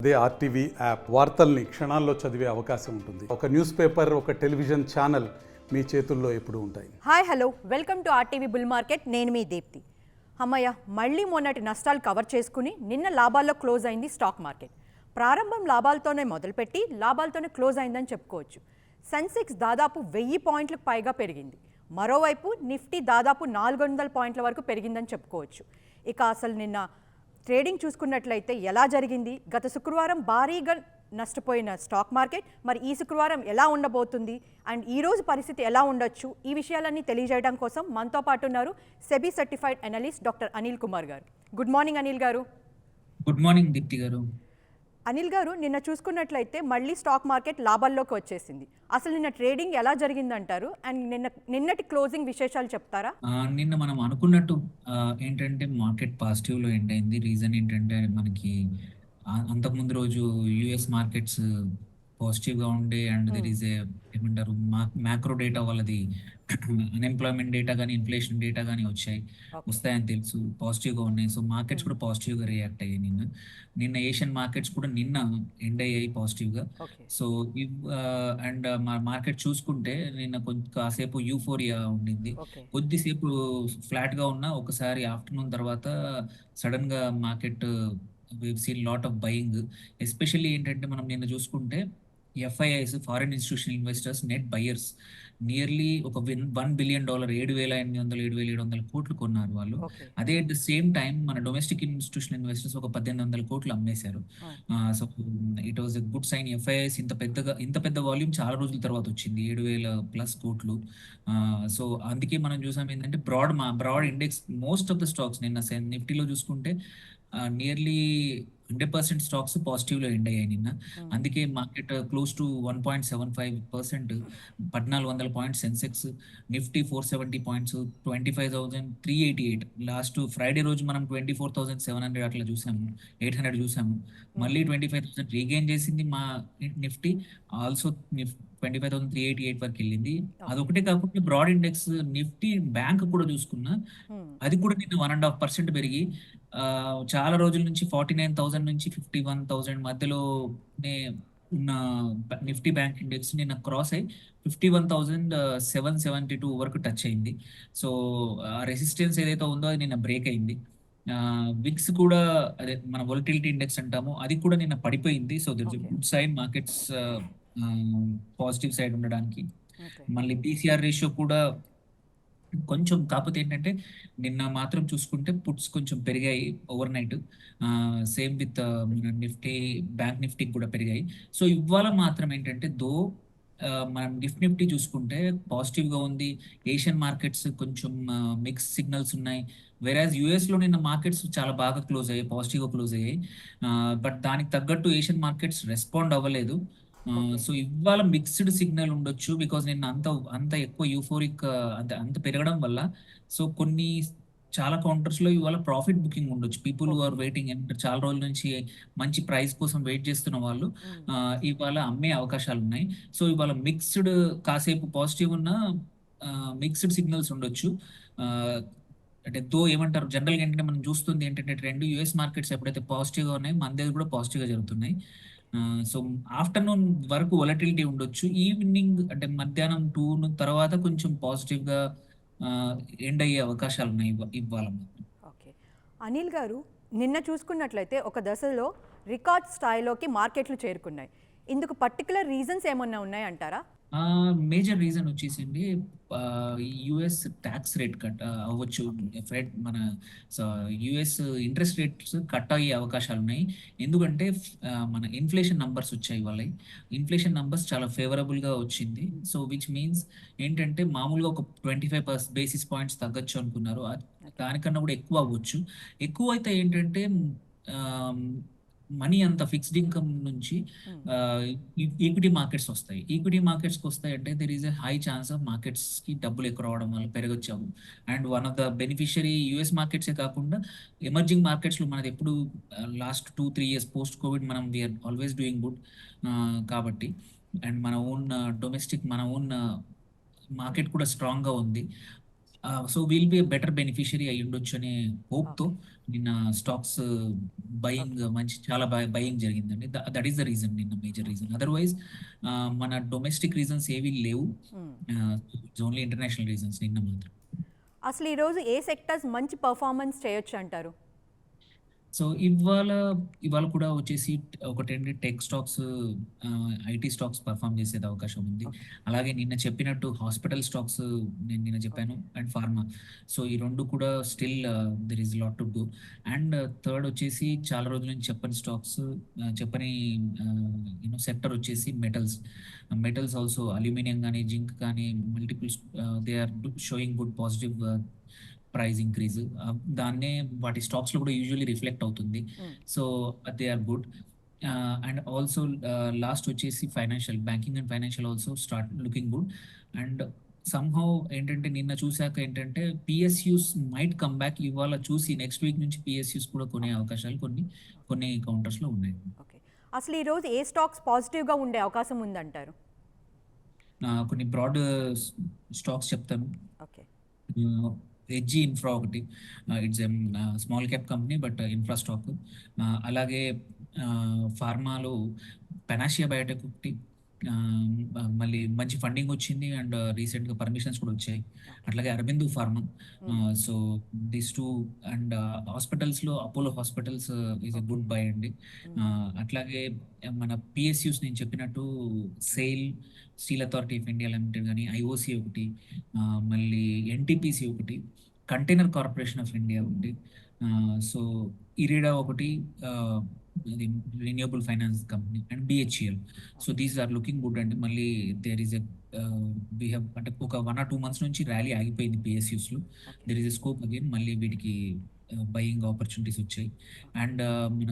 అదే RTV app వార్తల్ని క్షణాల్లో చదివే అవకాశం ఉంటుంది. ఒక న్యూస్ పేపర్, ఒక టెలివిజన్ ఛానల్ మీ చేతుల్లో ఎప్పుడూ ఉంటాయి. Hi hello, welcome to RTV bull market. నేను మీ దీప్తి. అమ్మయ్య, మళ్ళీ మొన్నటి నష్టాలు కవర్ చేసుకుని నిన్న లాభాల్లో క్లోజ్ అయింది స్టాక్ మార్కెట్. ప్రారంభం లాభాలతోనే మొదలుపెట్టి లాభాలతోనే క్లోజ్ అయిందని చెప్పుకోవచ్చు. సెన్సెక్స్ దాదాపు 1000 పాయింట్లకు పైగా పెరిగింది. మరోవైపు నిఫ్టీ దాదాపు 400 పాయింట్ల వరకు పెరిగిందని చెప్పుకోవచ్చు. ఇక అసలు నిన్న ట్రేడింగ్ చూసుకున్నట్లయితే ఎలా జరిగింది, గత శుక్రవారం భారీగా నష్టపోయిన స్టాక్ మార్కెట్ మరి ఈ శుక్రవారం ఎలా ఉండబోతుంది అండ్ ఈ రోజు పరిస్థితి ఎలా ఉండొచ్చు, ఈ విషయాలన్నీ తెలియజేయడం కోసం మనతో పాటు ఉన్నారు SEBI certified analyst doctor Anil Kumar garu. Good morning Anil గారు. గుడ్ మార్నింగ్ దీప్తి గారు. అనిల్ గారు, నిన్న చూసుకున్నట్లయితే మళ్ళీ స్టాక్ మార్కెట్ లాభాల్లోకి వచ్చేసింది. అసలు నిన్న ట్రేడింగ్ ఎలా జరిగిందంటారు అండ్ నిన్నటి క్లోజింగ్ విశేషాలు చెప్తారా? నిన్న మనం అనుకున్నట్టు ఏంటంటే మార్కెట్ పాజిటివ్ లో ఎండ్ అయింది. రీజన్ ఏంటంటే మనకి అంతకుముందు రోజు యుఎస్ మార్కెట్స్ పాజిటివ్ గా ఉండే అండ్ దెర్ ఈస్ ఏమంటారు మ్యాక్రో డేటా వాళ్ళది అన్ఎంప్లాయ్మెంట్ డేటా కానీ ఇన్ఫ్లేషన్ డేటా కానీ వస్తాయని తెలుసు, పాజిటివ్ గా ఉన్నాయి. సో మార్కెట్స్ కూడా పాజిటివ్ గా రియాక్ట్ అయ్యాయి. నిన్న ఏషియన్ మార్కెట్స్ కూడా నిన్న ఎండ్ అయ్యాయి పాజిటివ్ గా. సో అండ్ మార్కెట్ చూసుకుంటే నిన్న కాసేపు యూఫోరియా ఉండింది, కొద్దిసేపు ఫ్లాట్ గా ఉన్నా ఒకసారి ఆఫ్టర్నూన్ తర్వాత సడన్ గా market we've seen lot of buying, especially ఏంటంటే మనం నిన్న చూసుకుంటే FIIs foreign institutional investors net buyers nearly ఒక $1 బిలియన్ 7,800 7,700 కోట్లు కొన్నారు వాళ్ళు. అదే అట్ ద సేమ్ టైం మన డొమెస్టిక్ ఇన్స్టిట్యూషనల్ ఇన్వెస్టర్స్ ఒక 1,800 కోట్లు అమ్మేశారు. So it was a good sign. FIIs ఇంత పెద్ద వాల్యూమ్ చాలా రోజుల తర్వాత వచ్చింది, 7,000+ కోట్లు. సో అందుకే మనం చూసాం ఏంటంటే broad index most of the stocks నిన్న నిఫ్టీలో చూసుకుంటే నియర్లీ 100% స్టాక్స్ పాజిటివ్ లో ఎండ్ అయ్యాయి నిన్న. అందుకే market close to 1.75%, 1,400 points Sensex, Nifty 470 points, 25,388. Last Friday రోజు మనం 24,700 అట్లా చూసాము, 800 చూసాము. మళ్ళీ 25,000 రీగెయిన్ చేసింది మా నిఫ్టీ. ఆల్సో 25,388 వరకు వెళ్ళింది. అదొకటే కాకుండా బ్రాడ్ ఇండెక్స్ నిఫ్టీ బ్యాంక్ కూడా చూసుకున్నా అది కూడా నిన్న 1.5% పెరిగి చాలా రోజుల నుంచి 49,000 నుంచి 51,000 మధ్యలోనే ఉన్న నిఫ్టీ బ్యాంక్ ఇండెక్స్ నిన్న క్రాస్ అయ్యి 51,772 వరకు టచ్ అయింది. సో రెసిస్టెన్స్ ఏదైతే ఉందో అది నిన్న బ్రేక్ అయింది. విక్స్ కూడా అదే మన వొలటిలిటీ ఇండెక్స్ అంటాము, అది కూడా నిన్న పడిపోయింది. So there is good sign markets positive side ఉండడానికి. మళ్ళీ పీసీఆర్ రేషియో కూడా కొంచెం, కాకపోతే ఏంటంటే నిన్న మాత్రం చూసుకుంటే పుట్స్ కొంచెం పెరిగాయి over night. Same with Nifty bank Nifty కూడా పెరిగాయి. సో ఇవాళ మాత్రం ఏంటంటే మనం నిఫ్టీ చూసుకుంటే పాజిటివ్ గా ఉంది. ఏషియన్ మార్కెట్స్ కొంచెం మిక్స్ సిగ్నల్స్ ఉన్నాయి. వెరాజ్ యుఎస్ లో నిన్న మార్కెట్స్ చాలా బాగా క్లోజ్ అయ్యాయి, పాజిటివ్ గా క్లోజ్ అయ్యాయి. బట్ దానికి తగ్గట్టు ఏషియన్ మార్కెట్స్ రెస్పాండ్ అవ్వలేదు. సో ఇవాళ మిక్స్డ్ సిగ్నల్ ఉండొచ్చు, బికాస్ నిన్న అంత ఎక్కువ యూఫోరిక్ అంత పెరగడం వల్ల సో చాలా కౌంటర్స్ లో ఇవాళ ప్రాఫిట్ బుకింగ్ ఉండొచ్చు. పీపుల్ ఆర్ వెయిటింగ్, చాలా రోజుల నుంచి మంచి ప్రైస్ కోసం వెయిట్ చేస్తున్న వాళ్ళు ఇవాళ అమ్మే అవకాశాలు ఉన్నాయి. సో ఇవాళ మిక్స్డ్, కాసేపు పాజిటివ్ ఉన్న మిక్స్డ్ సిగ్నల్స్ ఉండొచ్చు. అంటే ఏమంటారు జనరల్ గా ఏంటంటే మనం చూస్తుంది ఏంటంటే ట్రెండ్ యుఎస్ మార్కెట్స్ ఎప్పుడైతే పాజిటివ్ గా ఉన్నాయి మన దగ్గర కూడా పాజిటివ్ గా జరుగుతున్నాయి. సో ఆఫ్టర్నూన్ వరకు వొలటిలిటీ ఉండొచ్చు. ఈవినింగ్ అంటే మధ్యాహ్నం 2 తర్వాత కొంచెం పాజిటివ్ గా ఎండ్ అయ్యే అవకాశాలు ఉన్నాయి ఇవాళ. ఓకే అనిల్ గారు, నిన్న చూసుకున్నట్లయితే ఒక దశలో రికార్డ్ స్థాయిలోకి మార్కెట్లు చేరుకున్నాయి. ఇందుకు పర్టికులర్ రీజన్స్ ఏమన్నా ఉన్నాయంటారా? మేజర్ రీజన్ వచ్చేసింది యుఎస్ ట్యాక్స్ రేట్ కట్ అవ్వచ్చు. మన యుఎస్ ఇంట్రెస్ట్ రేట్స్ కట్ అయ్యే అవకాశాలు ఉన్నాయి. ఎందుకంటే మన ఇన్ఫ్లేషన్ నంబర్స్ వచ్చాయి, వాళ్ళ ఇన్ఫ్లేషన్ నంబర్స్ చాలా ఫేవరబుల్ గా వచ్చింది. సో విచ్ మీన్స్ ఏంటంటే మామూలుగా ఒక 25 బేసిస్ పాయింట్స్ తగ్గచ్చు అనుకున్నారు, దానికన్నా కూడా ఎక్కువ అవ్వచ్చు. ఎక్కువ అయితే ఏంటంటే మనీ అంత ఫిక్స్డ్ ఇన్కమ్ నుంచి ఈక్విటీ మార్కెట్స్ వస్తాయి. ఈక్విటీ మార్కెట్స్కి వస్తాయి అంటే there is a high chance of మార్కెట్స్కి డబ్బులు ఎక్కువ రావడం వల్ల పెరగొచ్చాము. And one of the beneficiary US మార్కెట్సే కాకుండా ఎమర్జింగ్ మార్కెట్స్లో మనది ఎప్పుడు లాస్ట్ 2-3 years పోస్ట్ కోవిడ్ మనం వీఆర్ ఆల్వేస్ డూయింగ్ గుడ్. కాబట్టి అండ్ మన ఓన్ డొమెస్టిక్, మన ఓన్ మార్కెట్ కూడా స్ట్రాంగ్గా ఉంది. So will be better beneficiary అయి ఉండొచ్చు అనే హోప్తో ఓకే. నిన్న స్టాక్స్ బయింగ్ మంచి చాలా బయింగ్ జరిగిందండి. దట్ ఈస్ ద రీజన్, నిన్న మేజర్ రీజన్. అదర్వైజ్ మన డొమెస్టిక్ రీజన్స్ ఏవి లేవు, ఇట్స్ ఓన్లీ ఇంటర్నేషనల్ రీజన్స్ నిన్న మాత్రం. అసలు ఈరోజు ఏ సెక్టర్స్ మంచి పర్ఫార్మెన్స్ చేయొచ్చు అంటారు? సో ఇవాళ ఇవాళ కూడా వచ్చేసి ఒకటేంటి tech stocks, IT stocks perform చేసేది అవకాశం ఉంది. ఓకే. అలాగే నిన్న చెప్పినట్టు హాస్పిటల్ స్టాక్స్ నేను నిన్న చెప్పాను, ఓకే. And pharma. సో ఈ రెండు కూడా still there is lot to do. And third వచ్చేసి చాలా రోజుల నుంచి చెప్పని స్టాక్స్, చెప్పని సెక్టర్ వచ్చేసి మెటల్స్. మెటల్స్ ఆల్సో అల్యూమినియం కానీ జింక్ కానీ multiples they are showing good positive price increase. దాన్నే వాటి స్టాక్స్ లో కూడా యూజువల్లీ రిఫ్లెక్ట్ అవుతుంది. So they are good. And also last వచ్చేసి financial, banking and financial also start looking good. And somehow ఏంటంటే నిన్న చూసాక ఏంటంటే పిఎస్యూస్ మైట్ కమ్ బ్యాక్. ఇవాళ చూసి నెక్స్ట్ వీక్ నుంచి పిఎస్యూస్ కూడా కొనే అవకాశాలు కొన్ని కౌంటర్స్ లో ఉన్నాయి. ఓకే. అసలు ఈరోజు ఏ స్టాక్స్ పాజిటివ్గా ఉండే అవకాశం ఉందంటారు? కొన్ని బ్రాడ్ స్టాక్స్ చెప్తాను. ఓకే. హెచ్జి ఇన్ఫ్రా ఒకటి, it's a small cap company but infra stock. అలాగే ఫార్మాలో పెనాషియా బయోటెక్ ఒకటి, మళ్ళీ మంచి ఫండింగ్ వచ్చింది అండ్ రీసెంట్గా పర్మిషన్స్ కూడా వచ్చాయి. అట్లాగే Aurobindo pharma. So this two. And హాస్పిటల్స్లో Apollo hospitals is a good buy అండి. అట్లాగే మన పిఎస్యూస్ నేను చెప్పినట్టు SAIL, steel authority of India limited కానీ, ఐఓసి ఒకటి, మళ్ళీ ఎన్టీపీసీ ఒకటి, కంటైనర్ కార్పొరేషన్ ఆఫ్ ఇండియా ఒకటి, సో ఇరిడా ఒకటి, ఇది renewable finance company, and BHEL. So these are looking good అండి. మళ్ళీ there is a we have అంటే ఒక 1 or 2 months నుంచి ర్యాలీ ఆగిపోయింది పిఎస్యూస్లో. There is a scope again, మళ్ళీ వీటికి బయింగ్ ఆపర్చునిటీస్ వచ్చాయి. అండ్ మన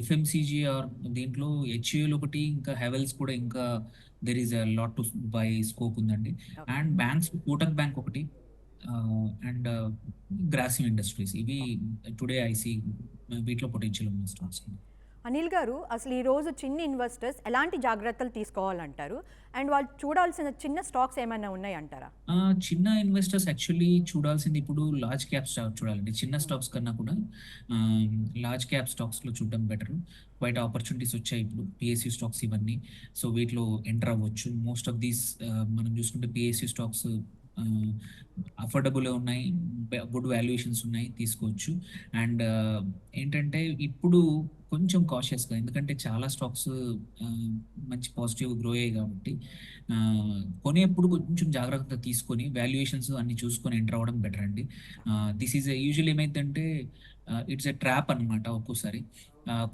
ఎఫ్ఎంసీజీ ఆర్ దీంట్లో హెచ్యుఎల్ ఒకటి, ఇంకా హెవెల్స్ కూడా, ఇంకా there is a lot to buy scope ఉందండి. అండ్ బ్యాంక్స్ కోటక్ బ్యాంక్ ఒకటి, అండ్ గ్రాసిమ్ ఇండస్ట్రీస్. ఇవి టుడే ఐసీ వీటిలో పొటెన్షియల్ ఉన్న స్టాక్స్. అనిల్ గారు, అసలు ఈరోజు చిన్న ఇన్వెస్టర్స్ ఎలాంటి జాగ్రత్తలు తీసుకోవాలంటారు? అండ్ వాళ్ళు చూడాల్సిన చిన్న స్టాక్స్ ఏమైనా ఉన్నాయంటారా? చిన్న ఇన్వెస్టర్స్ యాక్చువల్లీ చూడాల్సింది ఇప్పుడు లార్జ్ క్యాప్ స్టాక్ చూడాలండి. చిన్న స్టాక్స్ కన్నా కూడా లార్జ్ క్యాప్ స్టాక్స్లో చూడడం బెటర్. క్వైట్ ఆపర్చునిటీస్ వచ్చాయి ఇప్పుడు పిఎస్యూ స్టాక్స్ ఇవన్నీ. సో వీటిలో ఎంటర్ అవ్వచ్చు. మోస్ట్ ఆఫ్ దీస్ మనం చూసుకుంటే పిఎస్యూ స్టాక్స్ అఫోర్డబుల్ ఉన్నాయి, గుడ్ వాల్యుయేషన్స్ ఉన్నాయి, తీసుకోవచ్చు. అండ్ ఏంటంటే ఇప్పుడు కొంచెం కాషియస్గా, ఎందుకంటే చాలా స్టాక్స్ మంచి పాజిటివ్ గ్రో అయ్యాయి కాబట్టి కొనేప్పుడు కొంచెం జాగ్రత్తగా తీసుకొని వాల్యుయేషన్స్ అన్ని చూసుకొని ఎంటర్ అవ్వడం బెటర్ అండి. దిస్ ఈజ్ యూజువల్ ఏమైందంటే ఇట్స్ ఎ ట్రాప్ అనమాట. ఒక్కోసారి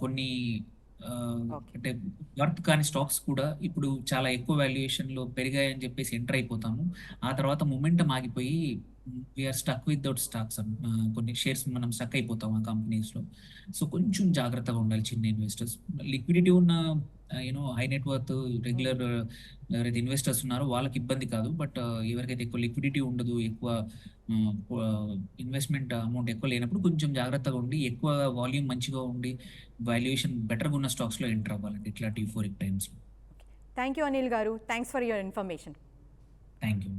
కొన్ని అంటే వర్త్ కాని స్టాక్స్ కూడా ఇప్పుడు చాలా ఎక్కువ వాల్యుయేషన్ లో పెరిగాయని చెప్పేసి ఎంటర్ అయిపోతాము. ఆ తర్వాత మొమెంటం ఆగిపోయి we're stuck with doubt stocks. కొన్ని షేర్స్ మనం స్టక్ అయిపోతాం ఆ కంపెనీస్ లో. సో కొంచెం జాగ్రత్తగా ఉండాలి చిన్న ఇన్వెస్టర్స్. లిక్విడిటీ ఉన్న హై నెట్వర్త్ రెగ్యులర్ ఎవరైతే ఇన్వెస్టర్స్ ఉన్నారో వాళ్ళకి ఇబ్బంది కాదు. బట్ ఎవరికైతే ఎక్కువ లిక్విడిటీ ఉండదు, ఎక్కువ ఇన్వెస్ట్మెంట్ అమౌంట్ ఎక్కువ లేనప్పుడు కొంచెం జాగ్రత్తగా ఉండి, ఎక్కువ వాల్యూమ్ మంచిగా ఉండి వాల్యుయేషన్ బెటర్గా ఉన్న స్టాక్స్లో ఎంటర్ అవ్వాలండి ఇట్లాంటి euphoric times. Thank you Anil garu, thanks for your information. Thank you.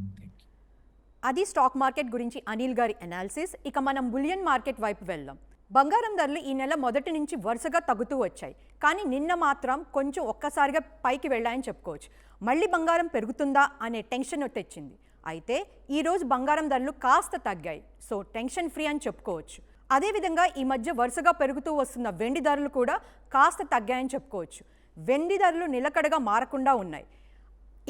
అది స్టాక్ మార్కెట్ గురించి అనిల్ గారి అనాలిసిస్. ఇక మనం బులియన్ మార్కెట్ వైపు వెళ్దాం. బంగారం ధరలు ఈ నెల మొదటి నుంచి వరుసగా తగ్గుతూ వచ్చాయి, కానీ నిన్న మాత్రం కొంచెం ఒక్కసారిగా పైకి వెళ్ళాయని చెప్పుకోవచ్చు. మళ్ళీ బంగారం పెరుగుతుందా అనే టెన్షన్ తెచ్చింది. అయితే ఈరోజు బంగారం ధరలు కాస్త తగ్గాయి, సో టెన్షన్ ఫ్రీ అని చెప్పుకోవచ్చు. అదేవిధంగా ఈ మధ్య వరుసగా పెరుగుతూ వస్తున్న వెండి ధరలు కూడా కాస్త తగ్గాయని చెప్పుకోవచ్చు. వెండి ధరలు నిలకడగా మారకుండా ఉన్నాయి.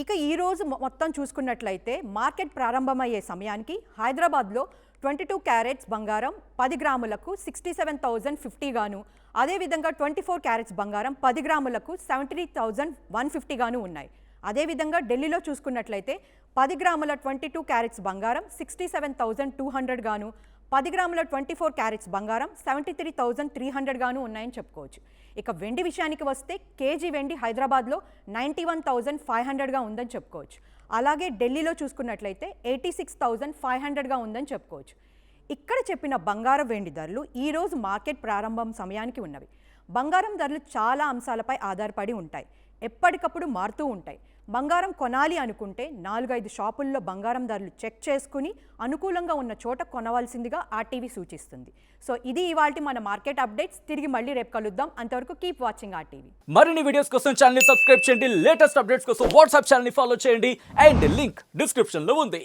ఇక ఈరోజు మొత్తం చూసుకున్నట్లయితే మార్కెట్ ప్రారంభమయ్యే సమయానికి హైదరాబాద్లో 22 క్యారెట్స్ బంగారం 10 గ్రాములకు 67,050 గాను, అదేవిధంగా 24 క్యారెట్స్ బంగారం 10 గ్రాములకు 73,150 గాను ఉన్నాయి. అదేవిధంగా ఢిల్లీలో చూసుకున్నట్లయితే 10 గ్రాముల 22 క్యారెట్స్ బంగారం 67,200 గాను, 10 గ్రాముల 24 క్యారెట్స్ బంగారం 73,300 గాను ఉన్నాయని చెప్పుకోవచ్చు. ఇక వెండి విషయానికి వస్తే కేజీ వెండి హైదరాబాద్లో 91,500గా ఉందని చెప్పుకోవచ్చు. అలాగే ఢిల్లీలో చూసుకున్నట్లయితే 86,500గా ఉందని చెప్పుకోవచ్చు. ఇక్కడ చెప్పిన బంగారం వెండి ధరలు ఈరోజు మార్కెట్ ప్రారంభం సమయానికి ఉన్నవి. బంగారం ధరలు చాలా అంశాలపై ఆధారపడి ఉంటాయి, ఎప్పటికప్పుడు మారుతూ ఉంటాయి. బంగారం కొనాలి అనుకుంటే 4-5 షాపుల్లో బంగారం ధరలు చెక్ చేసుకుని అనుకూలంగా ఉన్న చోట కొనవలసిందిగా ఆర్టీవీ సూచిస్తుంది. సో ఇది ఇవాల్టి మన మార్కెట్ అప్డేట్స్. తిరిగి మళ్ళీ రేపు కలుద్దాం. అంతవరకు కీప్ వాచింగ్ ఆర్టీవీ. మరిన్ని వీడియోస్ కోసం ఛానల్ ని సబ్స్క్రైబ్ చేయండి. లేటెస్ట్ అప్డేట్స్ కోసం వాట్సాప్ ఛానల్ ని ఫాలో చేయండి. అండ్ లింక్ డిస్క్రిప్షన్ లో ఉంది.